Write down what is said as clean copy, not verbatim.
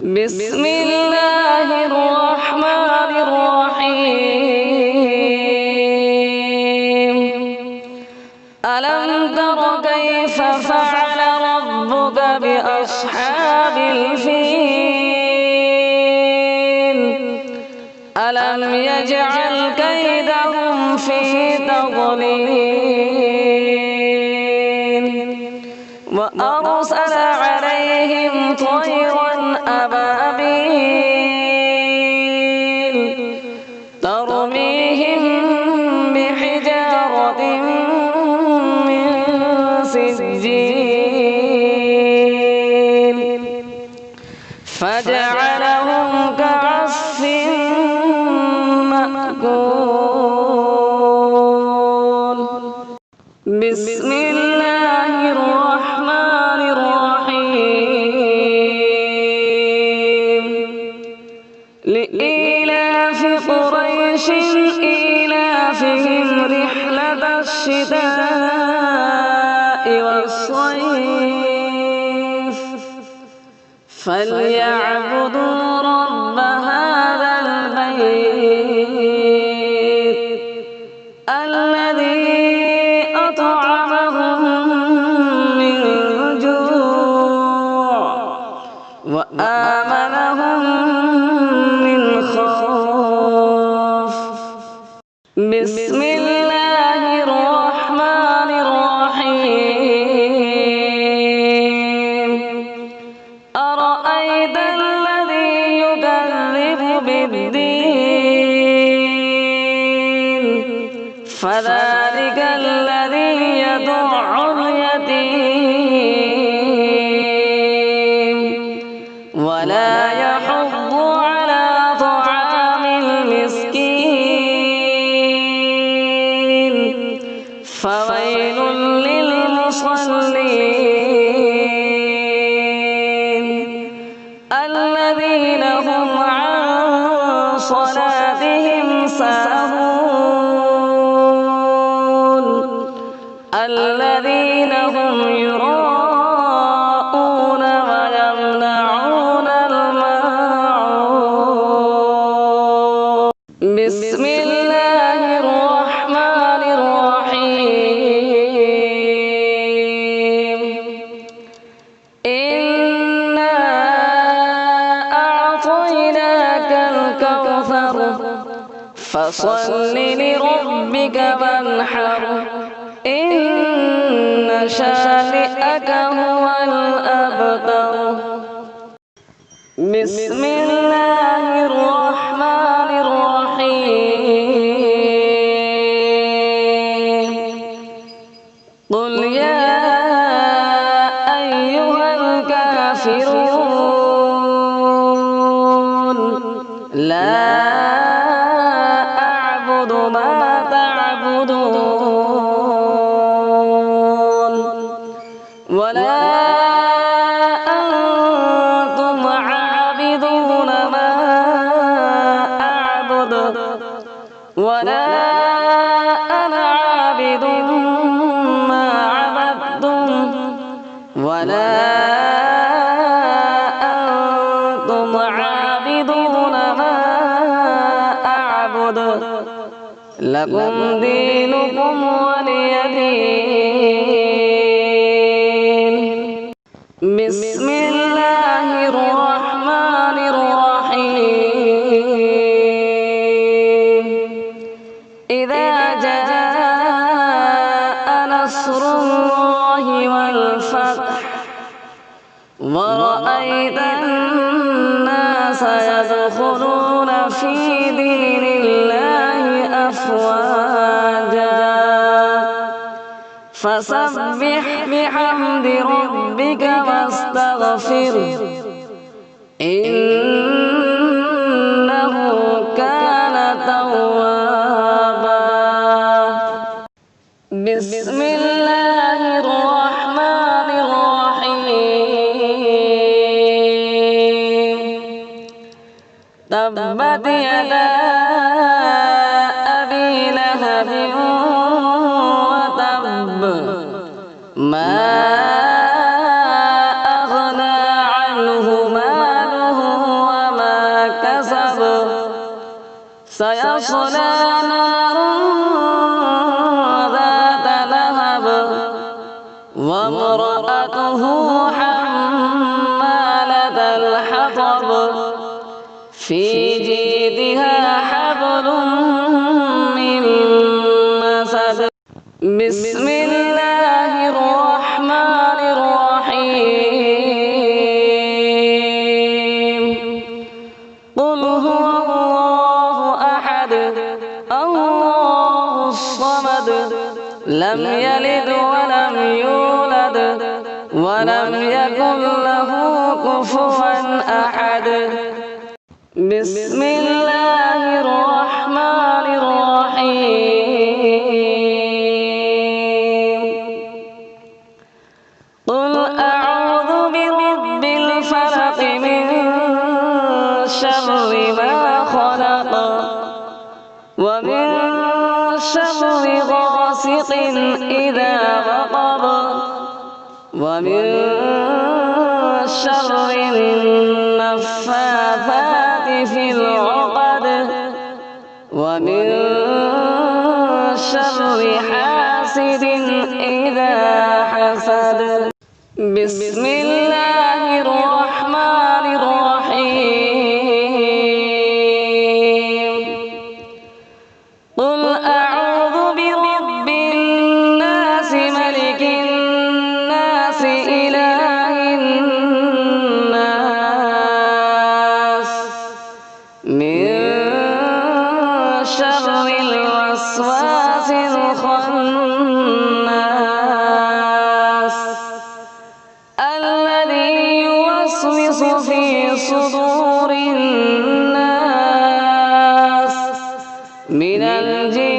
بسم الله الرحمن الرحيم. ألم تر كيف فعل ربك بأصحاب الفيل؟ ألم يجعل كيدهم في تضليل وأرسل عليهم طيرا أبابيل ترميهم بحجارة من سجيل فجعلهم كعصف مأكول. بسم الله الرحمن الرحيم. لإيلاف قريش إيلافهم رحلة الشتاء والصيف فليعبدوا رب هذا البيت الذي أطعمهم من جوع وآمنهم من خوف. بسم الله الرحمن الرحيم. أرأيت الذي يكذب بالدين فذلك الذي يدع اليتيم ولا يحض على طعام المسكين فويل للمصلين الذين هم عن صلاتهم ساهون الذين هم يراءون ويمنعون الماعون. بسم الله الرحمن الرحيم. إنا أعطيناك الكوثر فصل لربك وانحر إن شانئك هو الأبتر. بسم الله الرحمن الرحيم. قل يا أيها الكافرون لا أعبد ما تعبدون ولا أنتم عابدون ما أعبد ولا أنا عابد ما عبدتم ولا أنتم عابدون ما أعبد لكم دينكم ولي دين. بسم الله الرحمن الرحيم. إذا جاء نصر الله والفتح ورأيت الناس يدخلون في دين الله أفواجا فسبح بحمد ربك واستغفره إنه كان توابا. بسم الله الرحمن الرحيم. تبت يدا أبي لهب وتب ما أغنى عنه ماله سيصلى نارا ذات لهب وامرأته حمالة الحطب في جيدها حبل من مسد. بسم الله الرحمن الرحيم. قل هو الله أحد الله الصمد لم يلد ولم يولد ولم يكن له كفوا أحد. بسم الله الرحمن الرحيم. قل أعوذ برب الفلق من شر ما خلق ومن شر غاسق إذا وقب ومن شر النفاثات في العقد ومن شر حاسد إذا حسد. بسم الله الرحمن الرحيم. قل أعوذ برب الناس ملك الناس إله الناس من شر الوسواس الخناس الذي يوسوس في صدور الناس من الجن